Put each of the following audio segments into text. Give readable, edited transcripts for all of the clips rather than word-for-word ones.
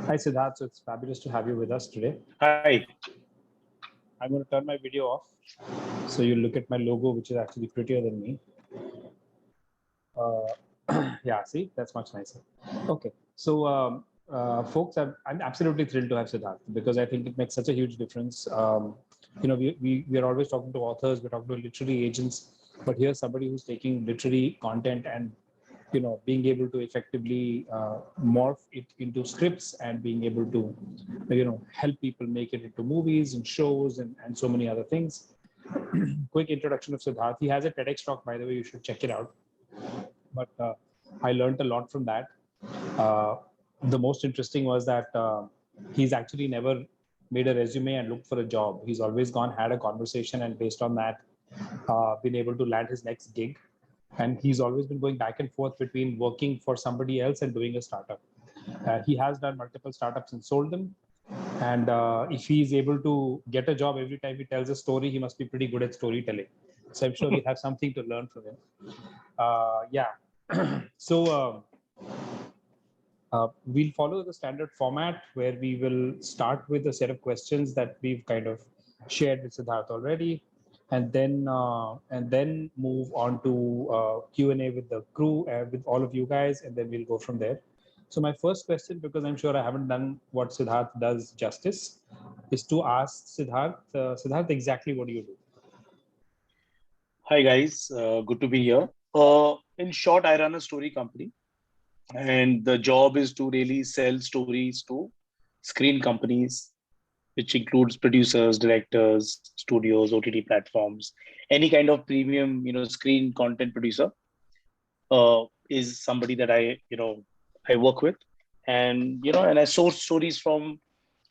Hi, Siddharth. So it's fabulous to have you with us today. Hi. I'm going to turn my video off so you look at my logo, which is actually prettier than me. Yeah, see, that's much nicer. Okay, so folks, I'm absolutely thrilled to have Siddharth because I think it makes such a huge difference. We are always talking to authors, we're talking to literary agents, but here's somebody who's taking literary content and being able to effectively morph it into scripts and being able to help people make it into movies and shows and so many other things. Quick introduction of Siddharth. He has a TEDx talk, by the way, you should check it out. But I learned a lot from that. The most interesting was that he's actually never made a resume and looked for a job. He's always gone, had a conversation, and based on that, been able to land his next gig. And he's always been going back and forth between working for somebody else and doing a startup. He has done multiple startups and sold them. And if he's able to get a job every time he tells a story, he must be pretty good at storytelling. So I'm sure we have something to learn from him. Yeah. So we'll follow the standard format where we will start with a set of questions that we've kind of shared with Siddharth already, and then move on to Q&A with the crew and with all of you guys, and then we'll go from there. So my first question, because I'm sure I haven't done what Siddharth does justice, is to ask Siddharth, exactly what do you do? Hi, guys. Good to be here. In short, I run a story company, and the job is to really sell stories to screen companies, which includes producers, directors, studios, OTT platforms, any kind of premium, screen content producer is somebody that I work with, and I source stories from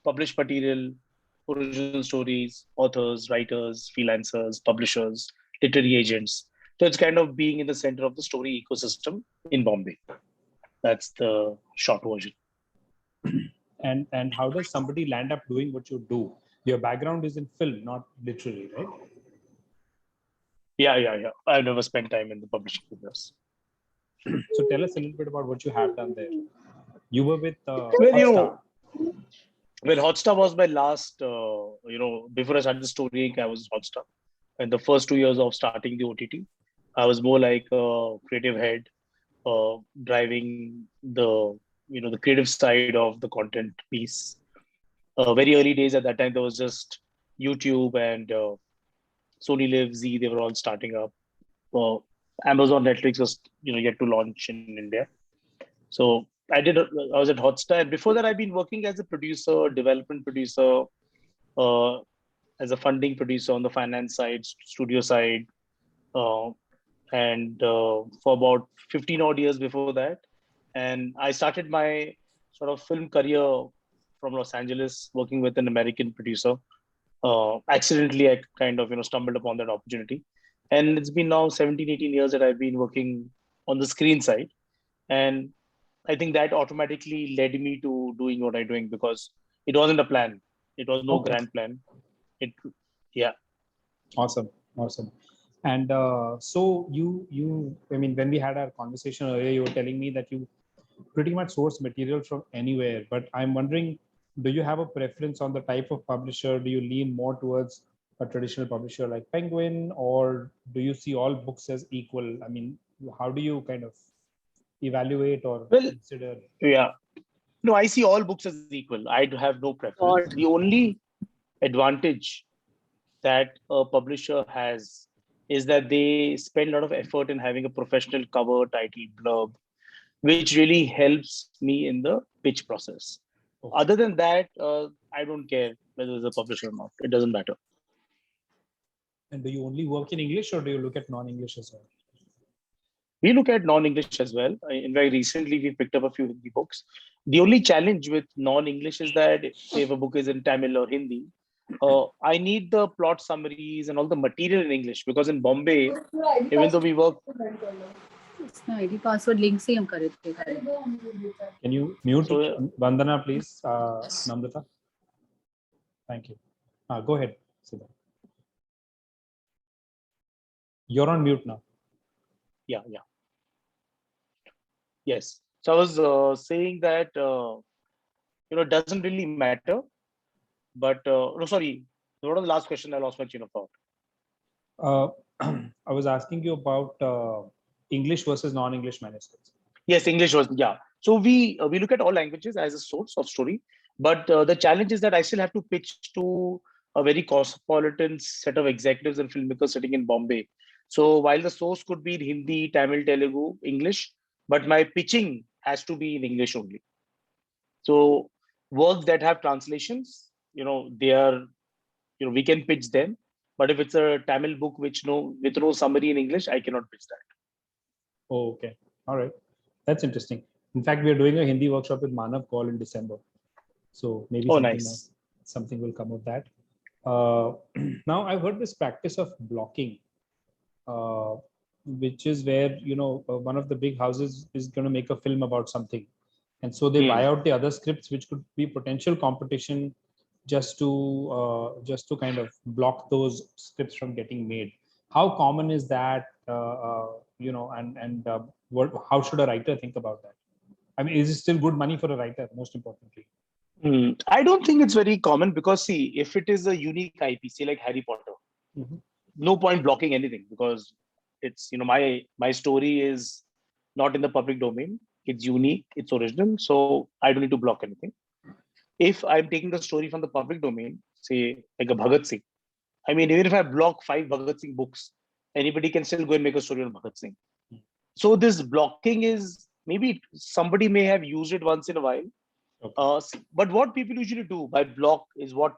published material, original stories, authors, writers, freelancers, publishers, literary agents. So it's kind of being in the center of the story ecosystem in Bombay. That's the short version. And how does somebody land up doing what you do? Your background is in film, not literary, right? Yeah. I've never spent time in the publishing business. So tell us a little bit about what you have done there. You were with Well, Hotstar. Hotstar was my last, before I started Story Inc., I was Hotstar. And the first 2 years of starting the OTT, I was more like a creative head, driving the creative side of the content piece. Very early days at that time, there was just YouTube and Sony Live, Z, they were all starting up. Amazon, Netflix was yet to launch in India. So I was at Hotstar. And before that, I've been working as a producer, development producer, uh, as a funding producer on the finance side, studio side, and for about 15 odd years before that. And I started my sort of film career from Los Angeles, working with an American producer. Accidentally, I kind of stumbled upon that opportunity, and it's been now 17, 18 years that I've been working on the screen side, and I think that automatically led me to doing what I'm doing because it wasn't a plan. It was no grand plan. Yeah. Awesome. And so I mean, when we had our conversation earlier, you were telling me that you pretty much source material from anywhere. But I'm wondering, do you have a preference on the type of publisher? Do you lean more towards a traditional publisher like Penguin, or do you see all books as equal? I mean, how do you kind of evaluate or consider? Yeah. No, I see all books as equal. I have no preference. The only advantage that a publisher has is that they spend a lot of effort in having a professional cover, title, blurb, which really helps me in the pitch process. Okay. Other than that, I don't care whether it's a publisher or not. It doesn't matter. And do you only work in English or do you look at non-English as well? We look at non-English as well. In very recently, we picked up a few Hindi books. The only challenge with non-English is that if a book is in Tamil or Hindi, I need the plot summaries and all the material in English because in Bombay, even though we work. ID password link se hum kare the. Can you mute Vandana, please, Namrata? Thank you. Go ahead, Siddharth. You're on mute now. Yeah. Yes. So I was saying that it doesn't really matter. But no, sorry, what was the last question? I lost my chain of thought. Uh, I was asking you about English versus non-English manuscripts. Yes, English was, yeah. So we look at all languages as a source of story, but the challenge is that I still have to pitch to a very cosmopolitan set of executives and filmmakers sitting in Bombay. So while the source could be in Hindi, Tamil, Telugu, English, but my pitching has to be in English only. So works that have translations, they are, we can pitch them. But if it's a Tamil book with no summary in English, I cannot pitch that. Oh, okay. All right. That's interesting. In fact, we are doing a Hindi workshop with Manav Kaul in December. So maybe something will come of that. Now, I've heard this practice of blocking, which is where, one of the big houses is going to make a film about something. And so they buy out the other scripts, which could be potential competition just to kind of block those scripts from getting made. How common is that? How should a writer think about that? I mean, is it still good money for a writer? Most importantly, I don't think it's very common because see, if it is a unique IP, say like Harry Potter, no point blocking anything because it's my story is not in the public domain. It's unique, it's original, so I don't need to block anything. If I'm taking the story from the public domain, say like a Bhagat Singh, I mean, even if I block 5 Bhagat Singh books, anybody can still go and make a story on Bhagat Singh. So this blocking is maybe somebody may have used it once in a while. Okay. But what people usually do by block is what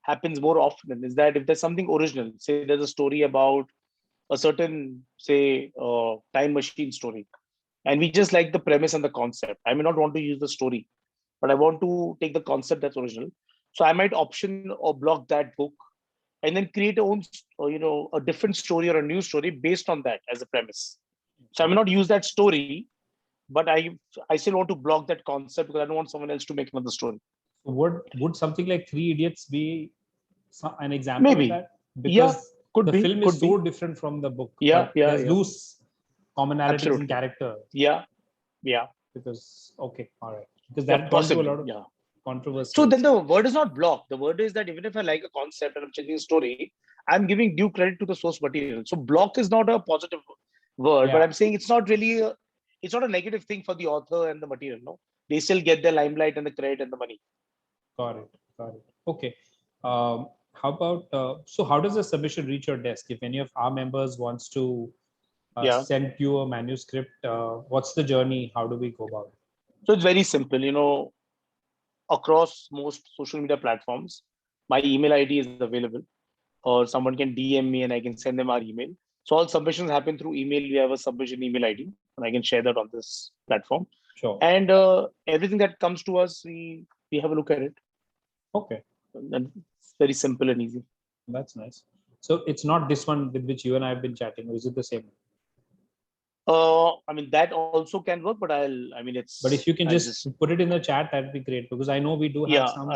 happens more often is that if there's something original, say there's a story about a certain time machine story, and we just like the premise and the concept. I may not want to use the story, but I want to take the concept that's original. So I might option or block that book and then create a different story or a new story based on that as a premise. So I may not use that story, but I still want to block that concept because I don't want someone else to make another story. Would something like Three Idiots be an example Maybe. of that? Because the film is so different from the book. Yeah, there's loose commonalities Absolutely. in character. Yeah. Because all right. Because that possibly a lot of controversy. So then the word is not block. The word is that even if I like a concept and I'm changing a story, I'm giving due credit to the source material. So block is not a positive word, but I'm saying it's not really it's not a negative thing for the author and the material. No, they still get the limelight and the credit and the money. Got it. Okay. How about so how does the submission reach your desk? If any of our members wants to send you a manuscript, what's the journey? How do we go about it? So it's very simple. Across most social media platforms, my email ID is available, or someone can DM me and I can send them our email. So all submissions happen through email. We have a submission email ID, and I can share that on this platform. Sure. And everything that comes to us, we have a look at it. Okay. And it's very simple and easy. That's nice. So it's not this one with which you and I have been chatting, or is it the same? I mean, that also can work, but it's. But if you can just put it in the chat, that'd be great, because I know we do have some.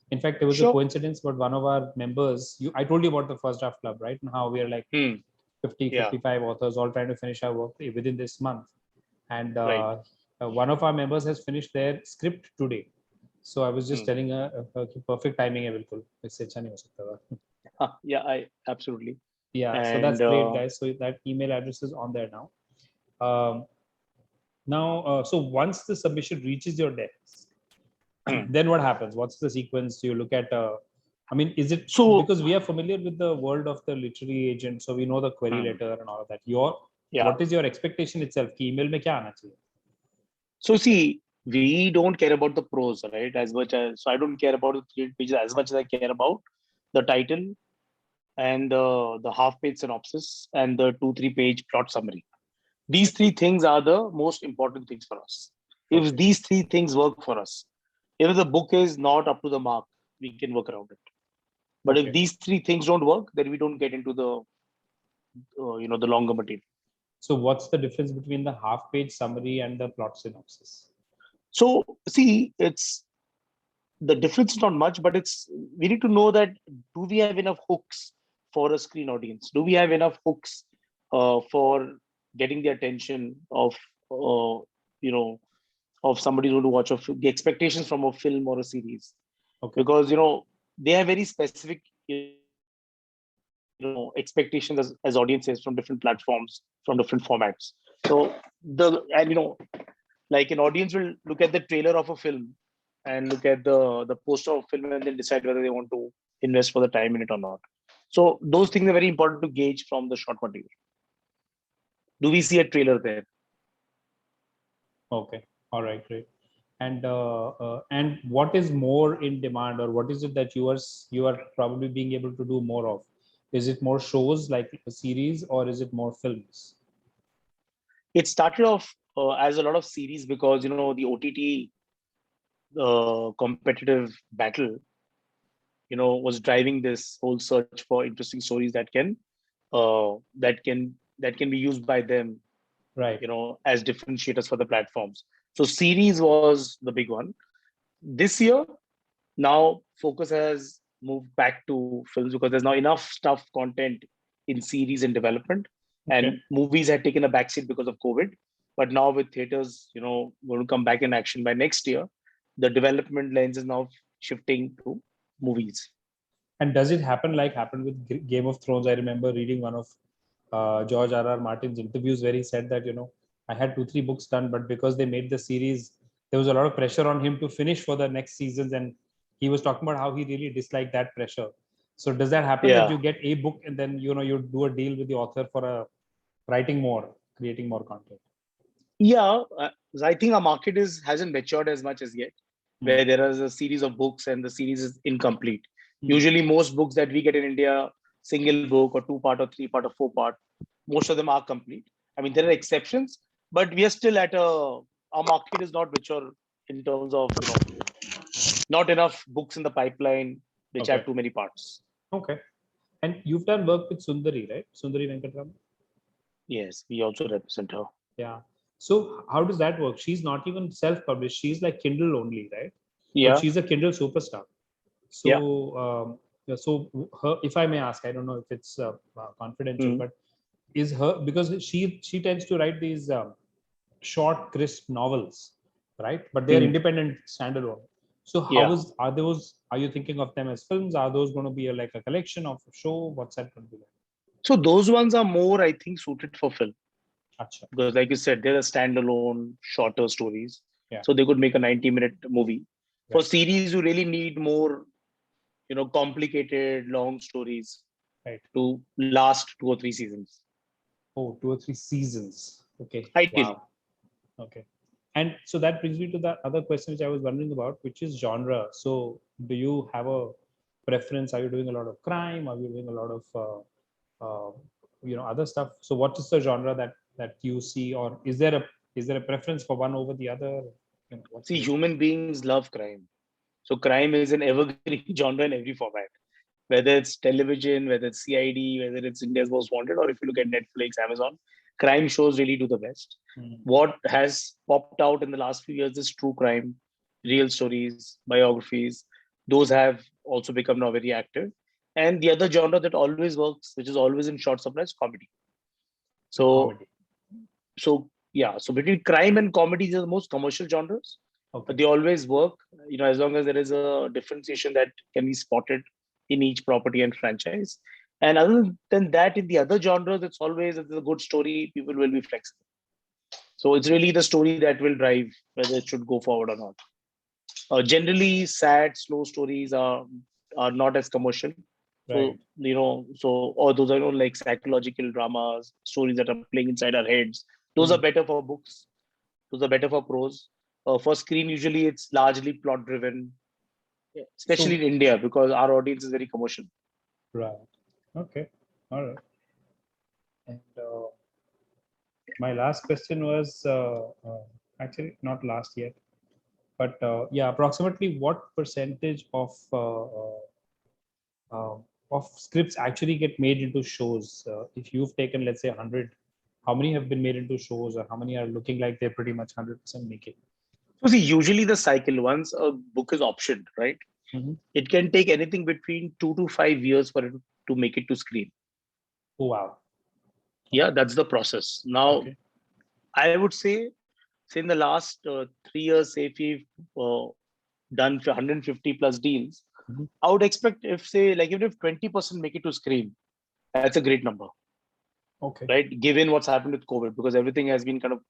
In fact, it was a coincidence, but one of our members, I told you about the First Draft Club, right? And how we are like 55 authors all trying to finish our work within this month. And one of our members has finished their script today. So I was just telling her, perfect timing. Absolutely. Yeah, and, so that's great, guys. So that email address is on there now. So once the submission reaches your desk, then what happens? What's the sequence? You look at, is it so? Because we are familiar with the world of the literary agent, so we know the query letter and all of that. What is your expectation itself? Email mein kya aana chahiye? So see, we don't care about the prose, right? As much as, so I don't care about the 3 pages as much as I care about the title and the half-page synopsis and the 2-3 page plot summary. These 3 things are the most important things for us. Okay. If these 3 things work for us, if the book is not up to the mark, we can work around it. But if these 3 things don't work, then we don't get into the the longer material. So what's the difference between the half-page summary and the plot synopsis? So see, it's the difference is not much, but we need to know that do we have enough hooks for a screen audience? Do we have enough hooks for getting the attention of of somebody who to watch the expectations from a film or a series, Okay. because they have very specific expectations as audiences from different platforms, from different formats. So like an audience will look at the trailer of a film and look at the poster of film and then decide whether they want to invest for the time in it or not. So those things are very important to gauge from the short material. Do we see a trailer there? Okay. All right. Great. And what is more in demand, or what is it that you are probably being able to do more of? Is it more shows like a series, or is it more films? It started off as a lot of series because the OTT competitive battle was driving this whole search for interesting stories that can be used by them, Right. as differentiators for the platforms. So series was the big one. This year, now focus has moved back to films because there's now enough stuff, content in series and development, Okay. and movies had taken a backseat because of COVID. But now with theaters, going to come back in action by next year, the development lens is now shifting to movies. And does it happen like happened with Game of Thrones? I remember reading one of George R.R. Martin's interviews where he said that, I had 2-3 books done, but because they made the series, there was a lot of pressure on him to finish for the next seasons. And he was talking about how he really disliked that pressure. So does that happen that you get a book and then, you do a deal with the author for writing more, creating more content? Yeah, I think our market hasn't matured as much as yet, where there is a series of books and the series is incomplete. Usually, most books that we get in India, single book or 2-part or 3-part or 4-part, most of them are complete. I mean, there are exceptions, but we are still our market is not mature in terms of not enough books in the pipeline which have too many parts. Okay. And you've done work with Sundari, right? Sundari Venkatraman? Yes, we also represent her. Yeah. So how does that work? She's not even self-published. She's like Kindle only, right? Yeah. But she's a Kindle superstar. So, so her, if I may ask, I don't know if it's confidential, but is her, because she tends to write these short, crisp novels, right? But they are independent, standalone. So are you thinking of them as films? Are those going to be like a collection of a show? What's that going to be like? So those ones are more, I think, suited for film. Achha. Because like you said, they're standalone, shorter stories. Yeah. So they could make a 90-minute movie. Right. For series, you really need more, complicated, long stories to last 2 or 3 seasons. Oh, 2 or 3 seasons. Okay. Ideally. Wow. Okay. And so that brings me to the other question which I was wondering about, which is genre. So do you have a preference? Are you doing a lot of crime? Are you doing a lot of other stuff? So what is the genre that you see, or is there a preference for one over the other? See, human beings love crime. So crime is an evergreen genre in every format. Whether it's television, whether it's CID, whether it's India's Most Wanted, or if you look at Netflix, Amazon, crime shows really do the best. What has popped out in the last few years is true crime, real stories, biographies. Those have also become now very active. And the other genre that always works, which is always in short supply, is comedy. So between crime and comedy, these are the most commercial genres. But they always work, as long as there is a differentiation that can be spotted in each property and franchise. And other than that, in the other genres, it's always, if it's a good story, people will be flexible. So it's really the story that will drive whether it should go forward or not. Generally, sad, slow stories are not as commercial. Right. So or those are like psychological dramas, stories that are playing inside our heads. Those are better for books. Those are better for prose. For screen, usually it's largely plot driven, especially in India, because our audience is very commercial. Right. Okay. All right. And my last question was actually not last yet, but approximately what percentage of scripts actually get made into shows? If you've taken, let's say, 100, how many have been made into shows, or how many are looking like they're pretty much 100% making? So see, usually the cycle, once a book is optioned, right? It can take anything between 2 to 5 years for it to make it to screen. Oh, wow. Yeah, that's the process. Now, I would say say in the last 3 years, say if we've done 150 plus deals, Mhm. I would expect if say like even if 20% make it to screen, that's a great number, Okay. right? Given what's happened with COVID, because everything has been kind of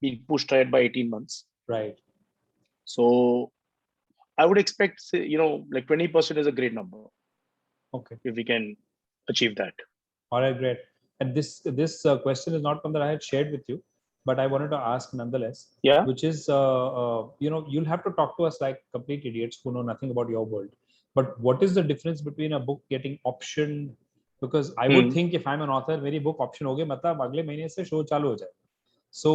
been pushed ahead by 18 months. Right. So I would expect, say, like 20% is a great number Okay. if we can achieve that. All right, great. And this question is not one that I had shared with you, but I wanted to ask nonetheless, Yeah. which is, you'll have to talk to us like complete idiots who know nothing about your world. But what is the difference between a book getting optioned? Because I would think if I'm an author, मेरी book option हो गई, मतलब अगले महीने से show चालू हो जाए. So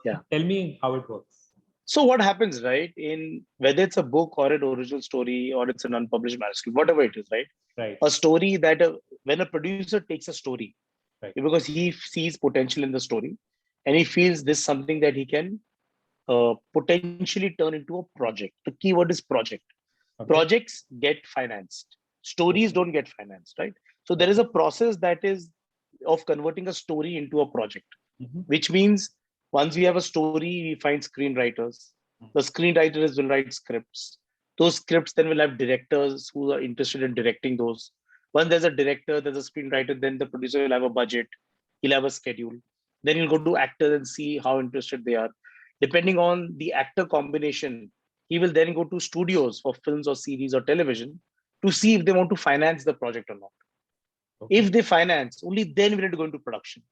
Yeah. tell me how it works. So what happens, right? In whether it's a book or an original story or it's an unpublished manuscript, whatever it is, right? Right. A story that when a producer takes a story, Right. because he sees potential in the story, and he feels this something that he can potentially turn into a project. The keyword is project. Okay. Projects get financed. Stories don't get financed, right? So there is a process that is of converting a story into a project, Mhm. which means once we have a story, we find screenwriters. The screenwriters will write scripts. Those scripts then will have directors who are interested in directing those. Once there's a director, there's a screenwriter, then the producer will have a budget, he'll have a schedule. Then he'll go to actors and see how interested they are. Depending on the actor combination, he will then go to studios for films or series or television to see if they want to finance the project or not. Okay. If they finance, only then we need to go into production.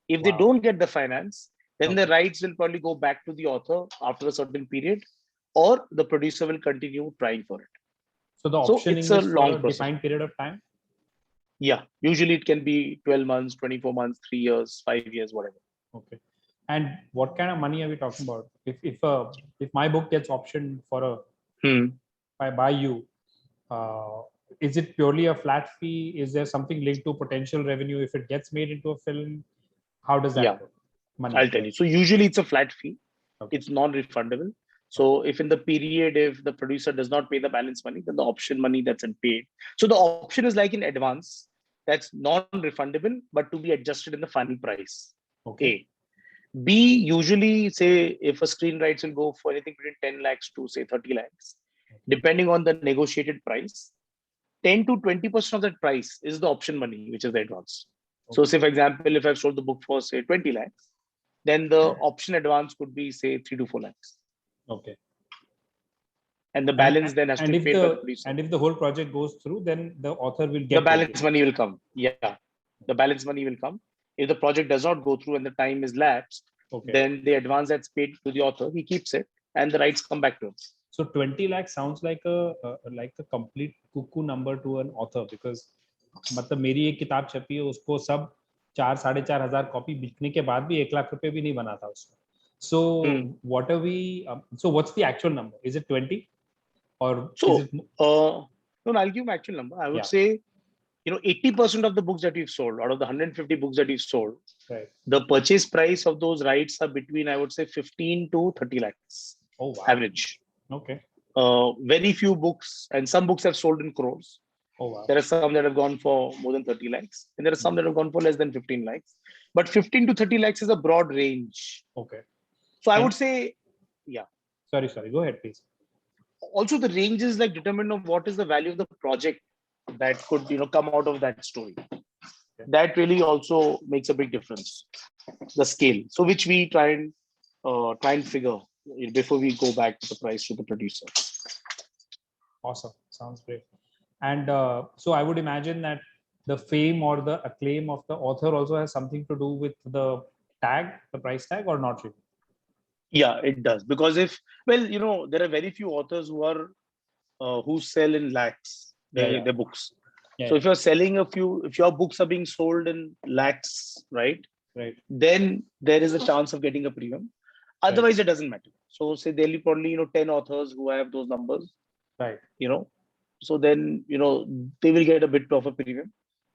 If they Wow. don't get the finance, then the Okay. rights will probably go back to the author after a certain period, or the producer will continue trying for it. So the So it's optioning a is for long a process. defined period of time? Yeah, usually it can be 12 months, 24 months, 3 years, 5 years, whatever. Okay. And what kind of money are we talking about? If my book gets optioned for by you, uh, is it purely a flat fee? Is there something linked to potential revenue if it gets made into a film? How does that Yeah, work? Money. I'll tell you. So usually it's a flat fee. Okay. It's non-refundable. So if in the period, if the producer does not pay the balance money, then the option money that's unpaid. So the option is like in advance, that's non-refundable, but to be adjusted in the final price. Okay. A. B, usually say if a screenwrites will go for anything between 10 lakhs to say 30 lakhs, depending on the negotiated price, 10 to 20% of that price is the option money, which is the advance. So say for example, if I've sold the book for say 20 lakhs, then the option advance could be say 3 to 4 lakhs. Okay. And the balance then has to be if paid by the producer. and if the whole project goes through, then the author will get The balance money will come. Yeah. The balance money will come. If the project does not go through and the time is lapsed, Okay. then the advance that's paid to the author, he keeps it and the rights come back to him. So 20 lakhs sounds like a complete cuckoo number to an author, because मतलब मेरी एक किताब छपी है, उसको सब 4-4.5 हजार copy बिकने के बाद भी 1 लाख रुपए भी नहीं बना था उसमें. So what are we? So what's the actual number? Is it 20 or So is it? no, I'll give my actual number. I would Yeah. say 80% of the books that we've sold, out of the 150 books that we've sold, Right. the purchase price of those rights are between, I would say, 15 to 30 lakhs. Oh wow. Average. Okay. Very few books, and some books have sold in crores. Oh wow. There are some that have gone for more than 30 lakhs, and there are some that have gone for less than 15 lakhs. But 15 to 30 lakhs is a broad range. Okay. So I would say, yeah. Sorry. Go ahead, please. Also, the range is like determined of what is the value of the project that could come out of that story. Okay. That really also makes a big difference. The scale, so which we try and figure before we go back to the price to the producer. Awesome. Sounds great. And so I would imagine that the fame or the acclaim of the author also has something to do with the price tag, or not really? Yeah, it does. Because there are very few authors who sell in lakhs their books. Yeah, so if you're selling if your books are being sold in lakhs, right, then there is a chance of getting a premium. Otherwise, it doesn't matter. So say there'll be probably 10 authors who have those numbers, right? So then they will get a bit of a premium,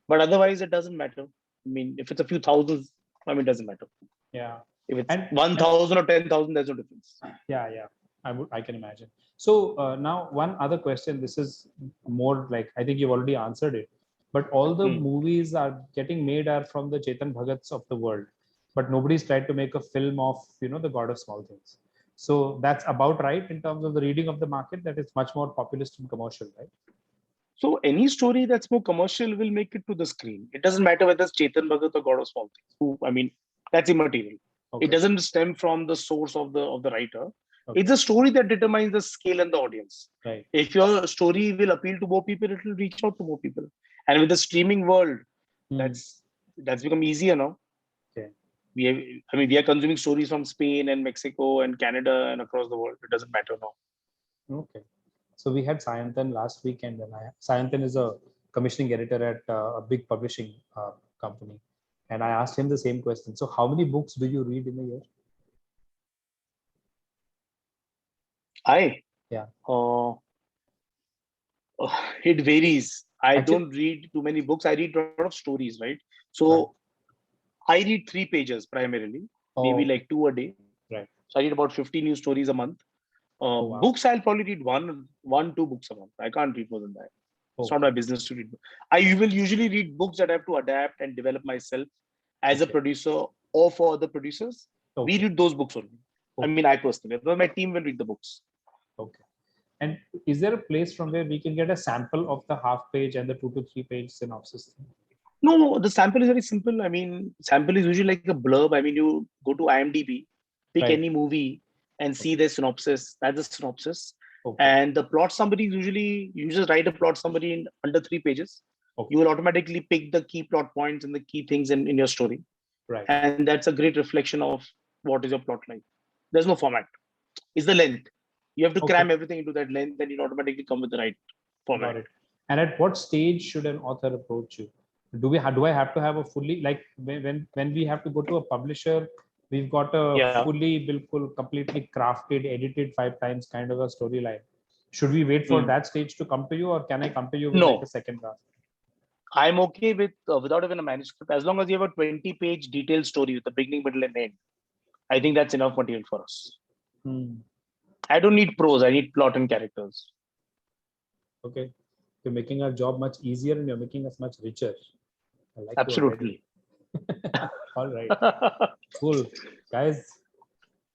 but otherwise it doesn't matter. I mean, if it's a few thousands, it doesn't matter. Yeah. If it's 1,000 or 10,000, there's no difference. Yeah. I can imagine. So now one other question. This is more like, I think you've already answered it, but all the movies are getting made are from the Chetan Bhagats of the world, but nobody's tried to make a film of the God of Small Things. So that's about right in terms of the reading of the market, that it's much more populist and commercial, right? So any story that's more commercial will make it to the screen. It doesn't matter whether it's Chetan Bhagat or God of Small Things. I mean, that's immaterial. Okay. It doesn't stem from the source of the writer. Okay. It's a story that determines the scale and the audience. Right. If your story will appeal to more people, it will reach out to more people. And with the streaming world, that's become easier now. Okay. We are consuming stories from Spain and Mexico and Canada and across the world. It doesn't matter now. Okay. So we had Sayanthan last weekend, and Sayanthan is a commissioning editor at a big publishing company. And I asked him the same question. So how many books do you read in a year? Yeah. It varies. I don't read too many books. I read a lot of stories, right? So right. I read 3 pages primarily, maybe like 2 a day. Right. So I read about 50 new stories a month. Wow. Books, I'll probably read one, 2 books a month. I can't read more than that. It's not my business to read. I will usually read books that I have to adapt and develop myself as a producer or for other producers. We read those books only. I mean, I personally, my team will read the books. Okay. And is there a place from where we can get a sample of the half page and the 2 to 3 page synopsis? No, the sample is very simple. I mean, sample is usually like a blurb. I mean, you go to IMDb, pick any movie and see the synopsis. That's the synopsis. And the plot summary is usually, you just write a plot summary in under 3 pages. You will automatically pick the key plot points and the key things in your story. Right. And that's a great reflection of what is your plot like. There's no format. It's the length. You have to cram everything into that length, and it automatically come with the right format. Got it. And at what stage should an author approach you? Do I have to have a fully, like when we have to go to a publisher, we've got a fully, completely crafted, edited 5 times kind of a storyline. Should we wait for that stage to come to you, or can I come to you with like a second draft? I'm okay with without even a manuscript, as long as you have a 20-page detailed story with the beginning, middle, and end. I think that's enough material for us. I don't need prose. I need plot and characters. Okay. You're making our job much easier and you're making us much richer. I like Absolutely. All right. Cool. Guys,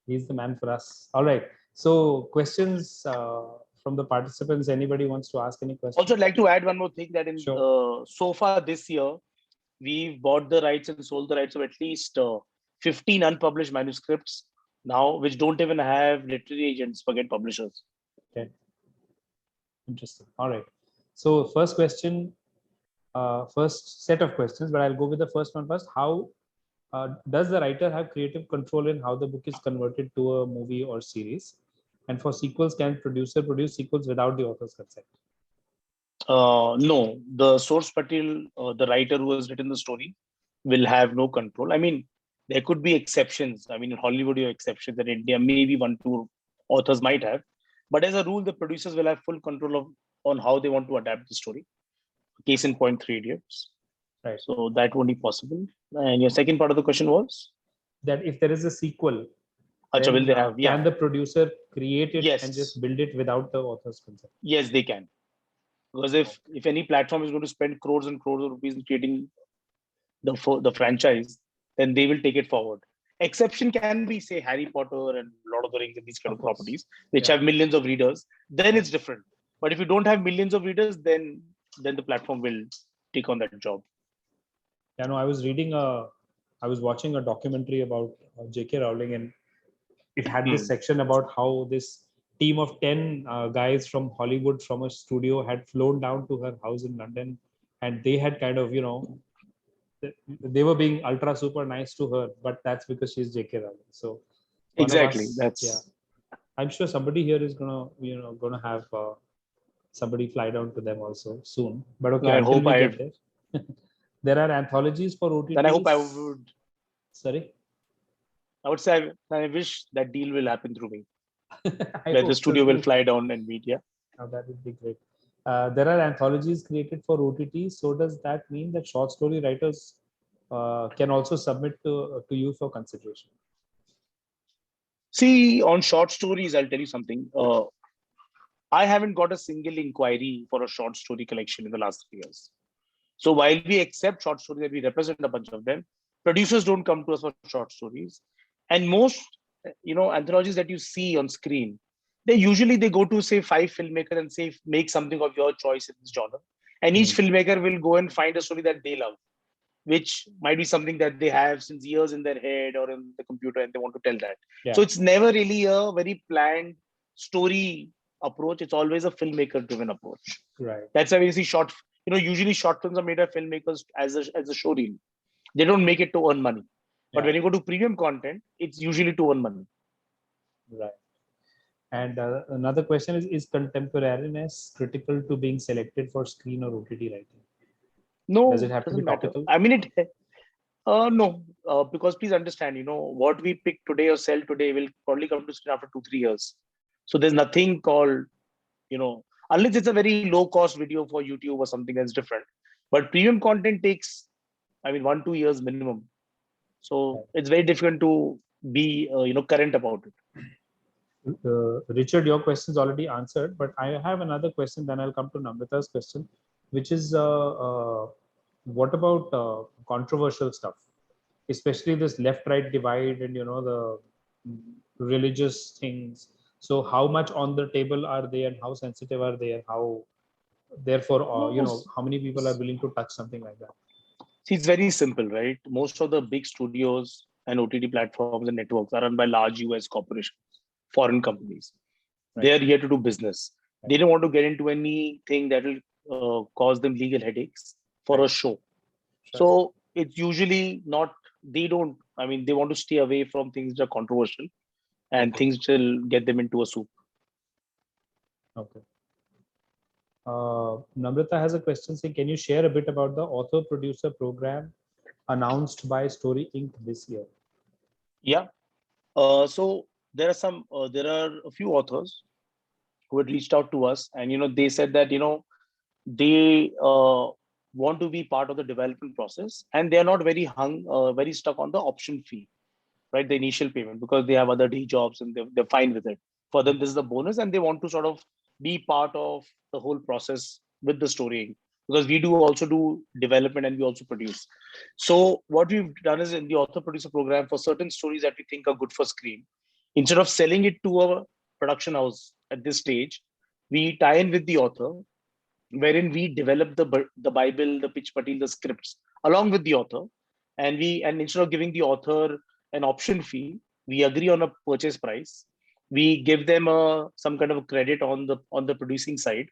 he's the man for us. All right. So questions from the participants. Anybody wants to ask any questions? Also, I'd like to add one more thing that in so far this year, we've bought the rights and sold the rights of at least 15 unpublished manuscripts now, which don't even have literary agents, forget publishers. Okay. Interesting. All right. So first question, first set of questions, but I'll go with the first one first. How does the writer have creative control in how the book is converted to a movie or series? And for sequels, can producer produce sequels without the author's consent? No, the source material, the writer who has written the story will have no control. I mean, there could be exceptions. I mean, in Hollywood, you have exceptions. In India, maybe 1-2 authors might have. But as a rule, the producers will have full control on how they want to adapt the story. Case in point, 3 Idiots. Right. So that won't be possible. And your second part of the question was? That if there is a sequel, then, will they have, can the producer create it yes, and just build it without the author's consent? Yes, they can. Because if any platform is going to spend crores and crores of rupees in creating the franchise, then they will take it forward. Exception can be, say, Harry Potter and Lord of the Rings and these kind of properties, which have millions of readers. Then it's different. But if you don't have millions of readers, then the platform will take on that job. Yeah, no, I was watching a documentary about J.K. Rowling, and it had this section about how this team of 10 guys from Hollywood, from a studio, had flown down to her house in London, and they had kind of, they were being ultra super nice to her, but that's because she's J.K. Rowling. So exactly, I'm sure somebody here is gonna have somebody fly down to them also soon. But okay, I hope get there. There are anthologies for OTTs. Then I hope I would. Sorry. I would say I wish that deal will happen through me. Where the studio will fly down and meet. Yeah. Oh, that would be great. There are anthologies created for OTT. So does that mean that short story writers can also submit to you for consideration? See, on short stories, I'll tell you something. I haven't got a single inquiry for a short story collection in the last 3 years. So while we accept short stories and we represent a bunch of them, producers don't come to us for short stories. And most anthologies that you see on screen, they go to say 5 filmmakers and say make something of your choice in this genre, and each filmmaker will go and find a story that they love, which might be something that they have since years in their head or in the computer, and they want to tell that. Yeah. So it's never really a very planned story approach. It's always a filmmaker driven approach. Right. That's why we see usually short films are made by filmmakers as a show reel. They don't make it to earn money. But when you go to premium content, it's usually to earn money. Right. And another question is contemporariness critical to being selected for screen or OTT writing? No, does it have to be topical? I mean, no, because please understand, what we pick today or sell today will probably come to screen after 2-3 years. So there's nothing called, unless it's a very low cost video for YouTube or something that's different. But premium content takes, 1-2 years minimum. So it's very difficult to be, current about it. Richard, your question is already answered, but I have another question. Then I'll come to Namrata's question, which is what about controversial stuff, especially this left-right divide and the religious things. So how much on the table are they, and how sensitive are they, and how therefore how many people are willing to touch something like that? See, it's very simple, right? Most of the big studios and OTT platforms and networks are run by large US corporations, foreign companies. Right. They are here to do business. Right. They don't want to get into anything that will cause them legal headaches for a show. Sure. So it's usually not, they want to stay away from things that are controversial and things that will get them into a soup. Okay. Namrata has a question saying, can you share a bit about the author-producer program announced by Story Inc. this year? Yeah. So there are a few authors who had reached out to us, and they said that they want to be part of the development process, and they are not very stuck on the option fee, right? The initial payment, because they have other day jobs and they're fine with it. For them, this is a bonus, and they want to sort of be part of the whole process with the story, because we also do development and we also produce. So what we've done is, in the author producer program, for certain stories that we think are good for screen, instead of selling it to a production house at this stage, we tie in with the author, wherein we develop the Bible, the pitch material, the scripts along with the author, and instead of giving the author an option fee, we agree on a purchase price. We give them some kind of a credit on the producing side,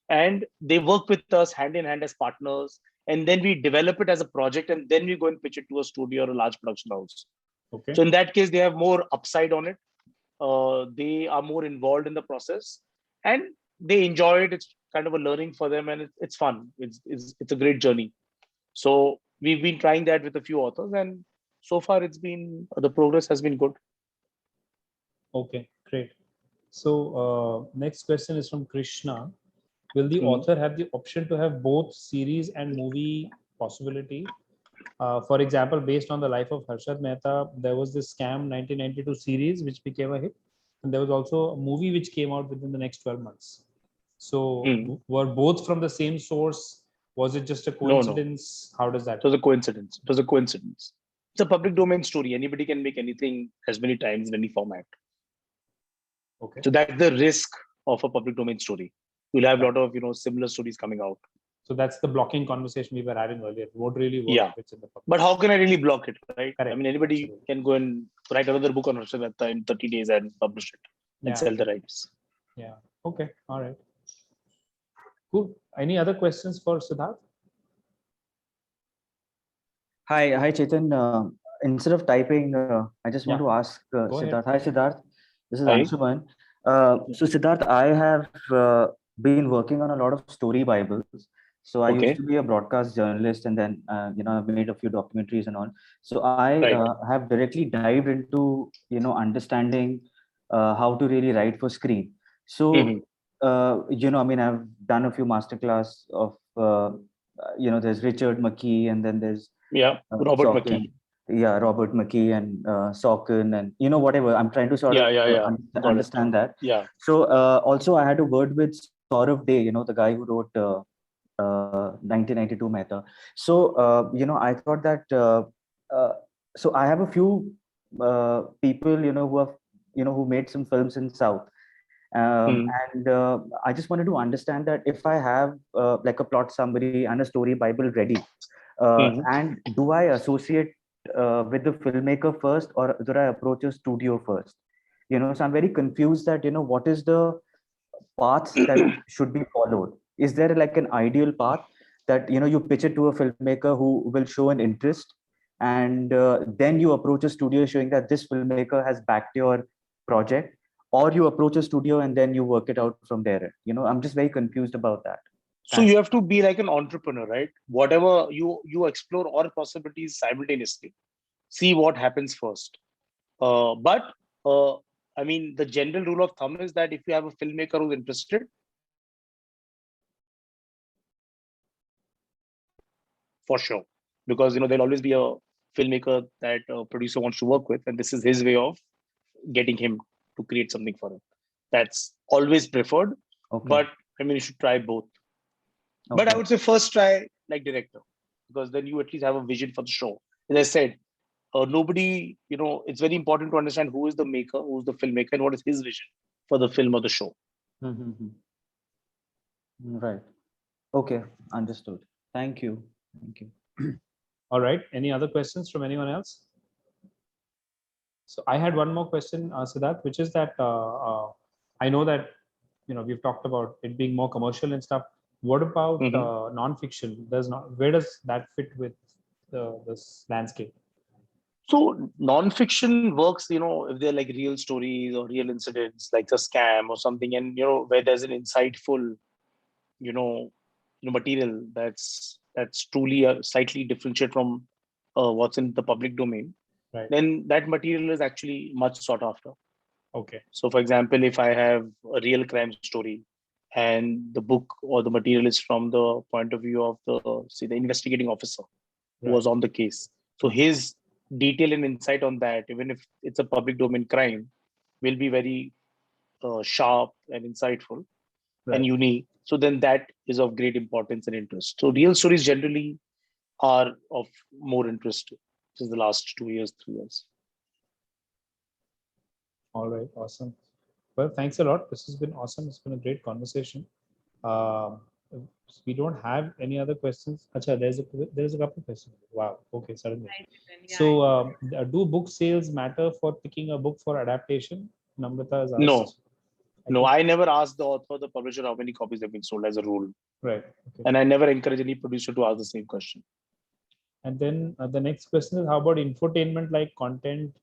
and they work with us hand in hand as partners, and then we develop it as a project, and then we go and pitch it to a studio or a large production house. Okay. So in that case, they have more upside on it. They are more involved in the process, and they enjoy it. It's kind of a learning for them, and it's fun. It's a great journey. So we've been trying that with a few authors, and so far the progress has been good. Okay, great. So next question is from Krishna. Will the author have the option to have both series and movie possibility? For example, based on the life of Harshad Mehta, there was this Scam 1992 series which became a hit, and there was also a movie which came out within the next 12 months. So were both from the same source? Was it just a coincidence? No. How does that? It was a coincidence. It's a public domain story. Anybody can make anything as many times in any format. Okay. So that's the risk of a public domain story. You'll have a lot of similar stories coming out. So that's the blocking conversation we were having earlier. What really works? Yeah. It's in the public. But how can I really block it, right? Correct. Anybody can go and write another book on Harshad Mehta in 30 days and publish it and sell the rights. Yeah. Okay. All right. Cool. Any other questions for Siddharth? Hi, Chetan. Instead of typing, I just want to ask Siddharth. Hi, Siddharth. This is Anshuman. So Siddharth, I have been working on a lot of story Bibles. So I used to be a broadcast journalist, and then I've made a few documentaries and all. So I have directly dived into understanding how to really write for screen. So I've done a few masterclass of there's Richard McKee, and then there's Robert McKee. Yeah, Robert McKee and Sorkin, and whatever. I'm trying to sort of understand that. Yeah. So also I had a word with Saurav Day, the guy who wrote 1992 Mehta. So I thought that so I have a few people who have who made some films in South. And I just wanted to understand that if I have like a plot summary and a story Bible ready, and do I associate with the filmmaker first, or do I approach a studio first? So I'm very confused that, what is the path that should be followed? Is there like an ideal path that, you pitch it to a filmmaker who will show an interest, and then you approach a studio showing that this filmmaker has backed your project, or you approach a studio and then you work it out from there? I'm just very confused about that. So you have to be like an entrepreneur, right? Whatever you explore all possibilities simultaneously. See what happens first. But I mean, the general rule of thumb is that if you have a filmmaker who's interested, for sure, because there'll always be a filmmaker that a producer wants to work with, and this is his way of getting him to create something for him. That's always preferred. Okay. But I mean, you should try both. Okay. But I would say first try like director, because then you at least have a vision for the show. As I said, nobody, it's very important to understand who is the maker, who's the filmmaker, and what is his vision for the film or the show. Right. Okay. Understood. Thank you. Thank you. All right. Any other questions from anyone else? So I had one more question, Siddharth, which is that I know that we've talked about it being more commercial and stuff. What about non-fiction? Where does that fit with this landscape? So non-fiction works, if they're like real stories or real incidents, like a scam or something, and where there's an insightful, material that's truly slightly differentiated from what's in the public domain. Right. Then that material is actually much sought after. Okay. So, for example, if I have a real crime story, and the book or the material is from the point of view of the investigating officer who was on the case. So his detail and insight on that, even if it's a public domain crime, will be very sharp and insightful and unique. So then that is of great importance and interest. So real stories generally are of more interest since the last 2 years, 3 years. All right. Awesome. Well, thanks a lot. This has been awesome. It's been a great conversation. We don't have any other questions. Achha, there's a couple of questions. Wow. Okay, suddenly. So, do book sales matter for picking a book for adaptation? Namrata has asked. No, I never asked the author, the publisher, how many copies have been sold as a rule. Right. Okay. And I never encourage any producer to ask the same question. And then the next question is, how about infotainment like content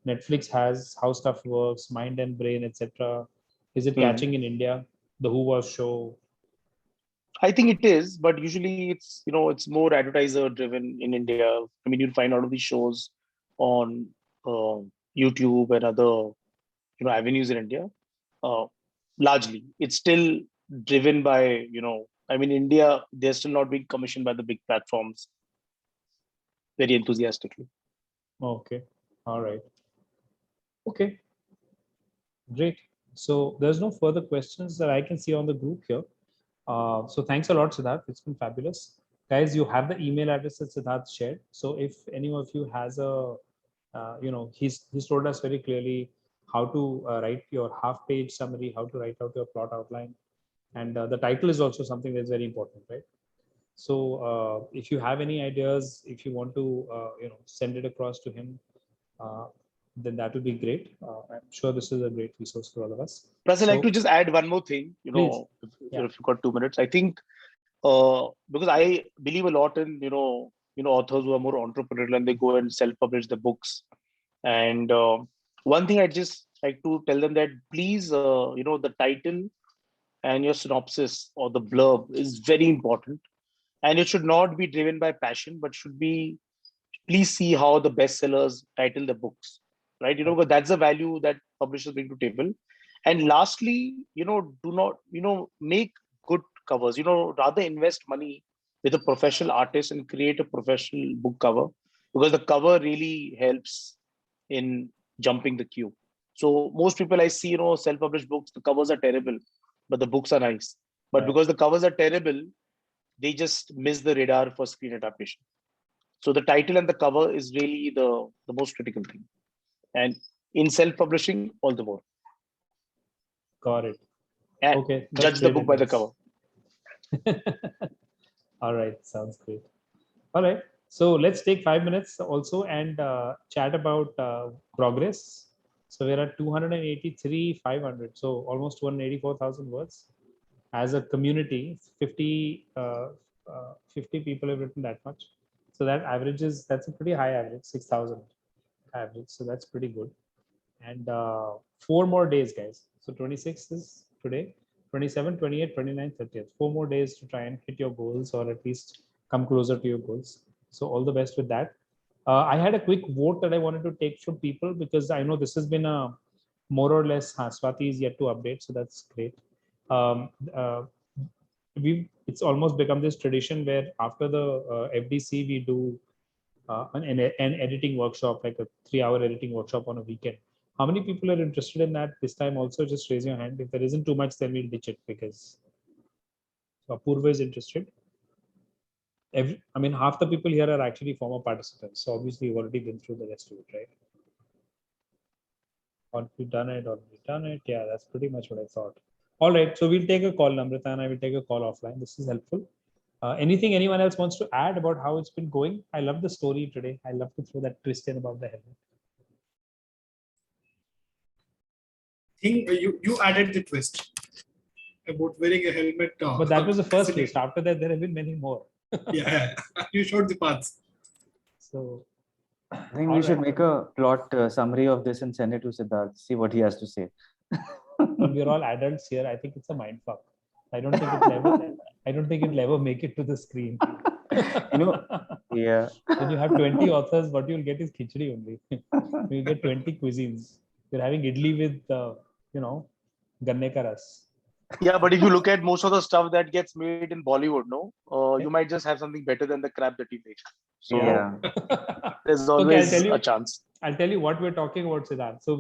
Netflix has, how stuff works, Mind and Brain, etc.? Is it catching in India? The Who Was show? I think it is, but usually it's more advertiser driven in India. I mean, you'll find a lot of these shows on YouTube and other avenues in India. Largely, it's still driven by I mean, India, they're still not being commissioned by the big platforms very enthusiastically. Okay. All right. Okay. Great. So there's no further questions that I can see on the group here. So thanks a lot, Siddharth. It's been fabulous. Guys, you have the email address that Siddharth shared. So if any of you has a, he's told us very clearly how to write your half-page summary, how to write out your plot outline. And the title is also something that's very important, right? So if you have any ideas, if you want to, send it across to him, then that would be great. I'm sure this is a great resource for all of us. Plus, I'd like to just add one more thing, if you've got 2 minutes. I think because I believe a lot in, authors who are more entrepreneurial and they go and self-publish the books. And one thing I just like to tell them that please, the title and your synopsis or the blurb is very important. And it should not be driven by passion, but should be, please see how the bestsellers title the books, right? Because that's the value that publishers bring to table. And lastly, do not, make good covers, rather invest money with a professional artist and create a professional book cover, because the cover really helps in jumping the queue. So most people I see, self-published books, the covers are terrible, but the books are nice. But because the covers are terrible, they just miss the radar for screen adaptation. So the title and the cover is really the most critical thing. And In self-publishing, all the more. Got it. And okay. Judge the book by the cover. All right. Sounds great. All right. So let's take 5 minutes also and chat about progress. So we're at 283,500. So almost 284,000 words. As a community, 50 people have written that much. So that averages, that's a pretty high average, 6,000 average. So that's pretty good. And 4 more days, guys. So 26 is today, 27, 28, 29, 30th. 4 more days to try and hit your goals or at least come closer to your goals. So all the best with that. I had a quick vote that I wanted to take from people because I know this has been a more or less, Swati is yet to update. So that's great. It's almost become this tradition where after the FDC, we do an editing workshop, like a 3-hour editing workshop on a weekend. How many people are interested in that this time also? Just raise your hand. If there isn't too much, then we'll ditch it because Apurva is interested. Half the people here are actually former participants. So obviously you've already been through the rest of it, right? Or we've done it. Yeah, that's pretty much what I thought. All right, so we'll take a call, Namrata, and I will take a call offline. This is helpful. Anything anyone else wants to add about how it's been going? I love the story today. I love to throw that twist in about the helmet. You added the twist about wearing a helmet. But that was the first twist. After that, there have been many more. Yeah, you showed the paths. So I think we should make a plot summary of this and send it to Siddharth. See what he has to say. We're all adults here. I think it's a mind fuck. I don't think it'll ever make it to the screen. Yeah. When you have 20 authors, what you'll get is khichdi only. You get 20 cuisines. You're having idli with, ganne ka ras. Yeah, but if you look at most of the stuff that gets made in Bollywood, you might just have something better than the crap that we make. So yeah. There's always a chance. I'll tell you what we're talking about, Siddharth. So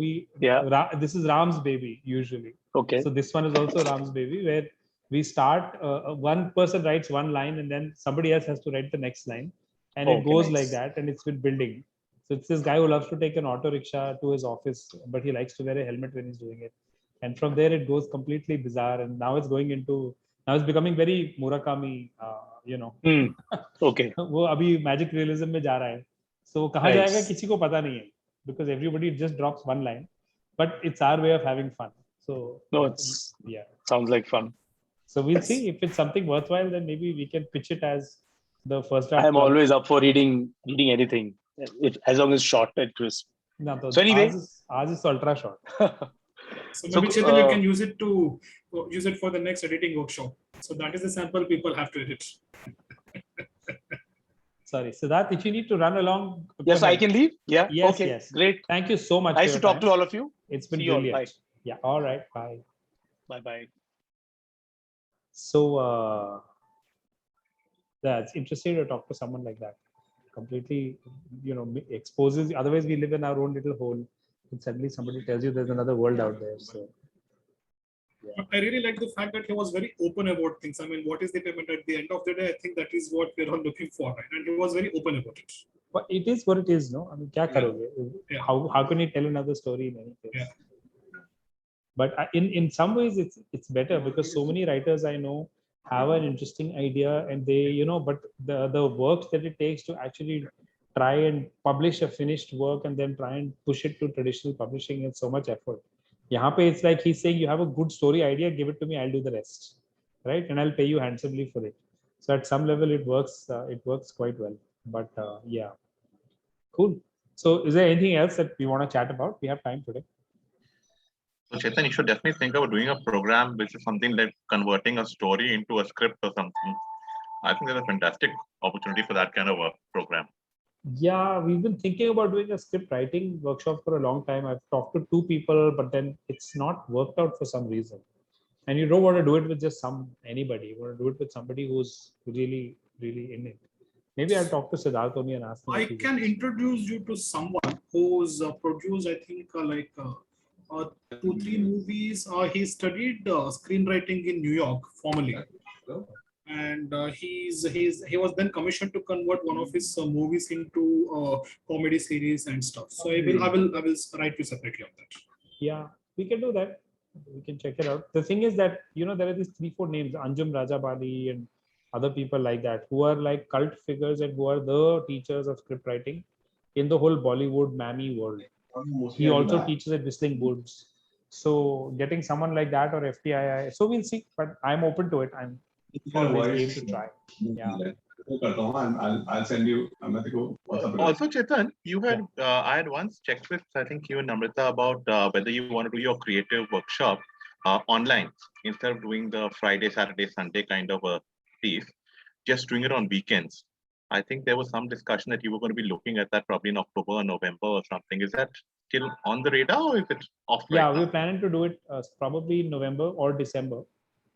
this is Ram's baby usually. Okay. So this one is also Ram's baby, where we start, one person writes one line and then somebody else has to write the next line. And it goes like that, and it's with building. So it's this guy who loves to take an auto rickshaw to his office, but he likes to wear a helmet when he's doing it. And from there, it goes completely bizarre. And now it's becoming very Murakami, Okay. वो अभी magic realism में जा रहा है. So कहाँ जाएगा किसी को पता नहीं है, because everybody just drops one line, but it's our way of having fun. So sounds like fun. So we'll see if it's something worthwhile. Then maybe we can pitch it as the first draft. I'm always up for reading anything, as long as short and crisp. So anyway, ours is ultra short. So maybe Chetan, you can use it for the next editing workshop. So that is the sample people have to edit. Sorry, Siddharth, if you need to run along. Yes, I can leave. Yeah. Yes, okay. Yes. Great. Thank you so much. Nice to talk to all of you. It's been brilliant. Bye. Yeah. All right. Bye. Bye. So that's interesting to talk to someone like that. Completely, exposes. Otherwise, we live in our own little hole, and suddenly somebody tells you there's another world out there. So. Yeah. I really like the fact that he was very open about things. I mean, what is the payment at the end of the day? I think that is what we're all looking for, right? And he was very open about it. But it is what it is, no? I mean, kya karoge? Yeah. How can you tell another story in any case? Yeah. But in some ways, it's better because so many writers I know have an interesting idea, and they, but the work that it takes to actually try and publish a finished work and then try and push it to traditional publishing is so much effort. Yahan pe it's like he's saying, you have a good story idea, give it to me, I'll do the rest, right? And I'll pay you handsomely for it. So at some level, it works quite well. But yeah, cool. So is there anything else that we want to chat about? We have time today. So Chetan, you should definitely think about doing a program which is something like converting a story into a script or something. I think there's a fantastic opportunity for that kind of a program. Yeah, we've been thinking about doing a script writing workshop for a long time. I've talked to 2 people, but then it's not worked out for some reason. And you don't want to do it with just anybody. You want to do it with somebody who's really, really in it. Maybe I'll talk to Siddharth only and ask him. I can introduce you to someone who's produced, I think, 2-3 movies. He studied screenwriting in New York formally. And he was then commissioned to convert one of his movies into comedy series and stuff. So I will write you separately on that. Yeah, we can do that. We can check it out. The thing is that, you know, there are these 3-4 names, Anjum Rajabali and other people like that, who are like cult figures and who are the teachers of script writing in the whole Bollywood mammy world. He also teaches at Whistling Woods. So getting someone like that or FTII, so we'll see. But I'm open to it. I'm always game to try. Yeah. I'll send you. Also, Chetan, you had I had once checked with I think you and Namrata about whether you want to do your creative workshop online instead of doing the Friday, Saturday, Sunday kind of a piece, just doing it on weekends. I think there was some discussion that you were going to be looking at that probably in October or November or something. Is that still on the radar or is it off? Yeah, we're planning to do it probably in November or December.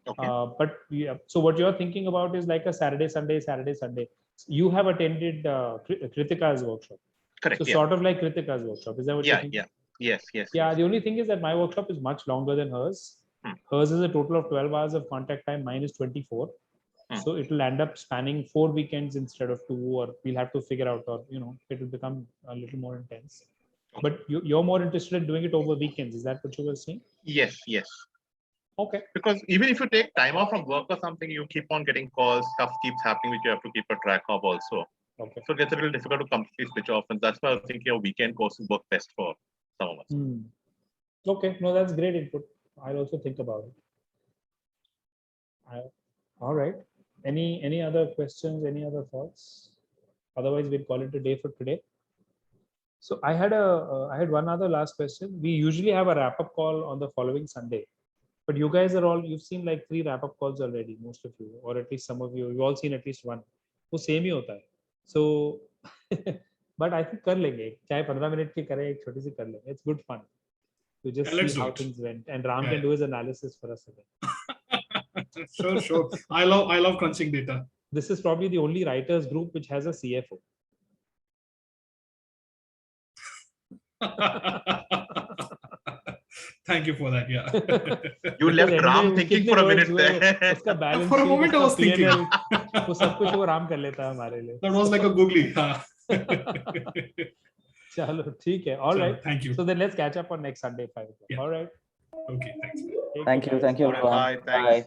Okay. But yeah, so what you're thinking about is like a Saturday, Sunday. You have attended Kritika's workshop. Correct. So sort of like Kritika's workshop. Is that what you're thinking? Yes. Yeah, the only thing is that my workshop is much longer than hers. Hers is a total of 12 hours of contact time. Mine is 24. So it will end up spanning 4 weekends instead of 2, or we'll have to figure out, or, you know, it will become a little more intense. But you're more interested in doing it over weekends. Is that what you were saying? Yes. Okay. Because even if you take time off from work or something, you keep on getting calls, stuff keeps happening, which you have to keep a track of also. Okay. So it gets a little difficult to completely switch off. And that's why I was thinking your weekend courses work best for some of us. Okay. No, that's great input. I'll also think about it. All right. Any other questions? Any other thoughts? Otherwise, we'll call it a day for today. So I had one other last question. We usually have a wrap-up call on the following Sunday. But you guys you've seen like 3 wrap-up calls already, most of you, or at least some of you. You've all seen at least one. वो same ही होता है. So, but I think कर लेंगे. चाहे 15 minute की करें, एक छोटी सी कर लेंगे. It's good fun to just see how things went. And Ram can do his analysis for us again. Sure. I love crunching data. This is probably the only writers group which has a CFO. Thank you for that. Yeah. You left Ram thinking for a minute there. For a moment I was thinking. वो सब कुछ वो राम कर लेता है हमारे लिए. That was like a googly. चलो ठीक है. All right. Thank you. So then let's catch up on next Sunday 5 o'clock. Yeah. All right. Okay. Thanks. Thank you. Thank you. Bye. Thanks. Bye.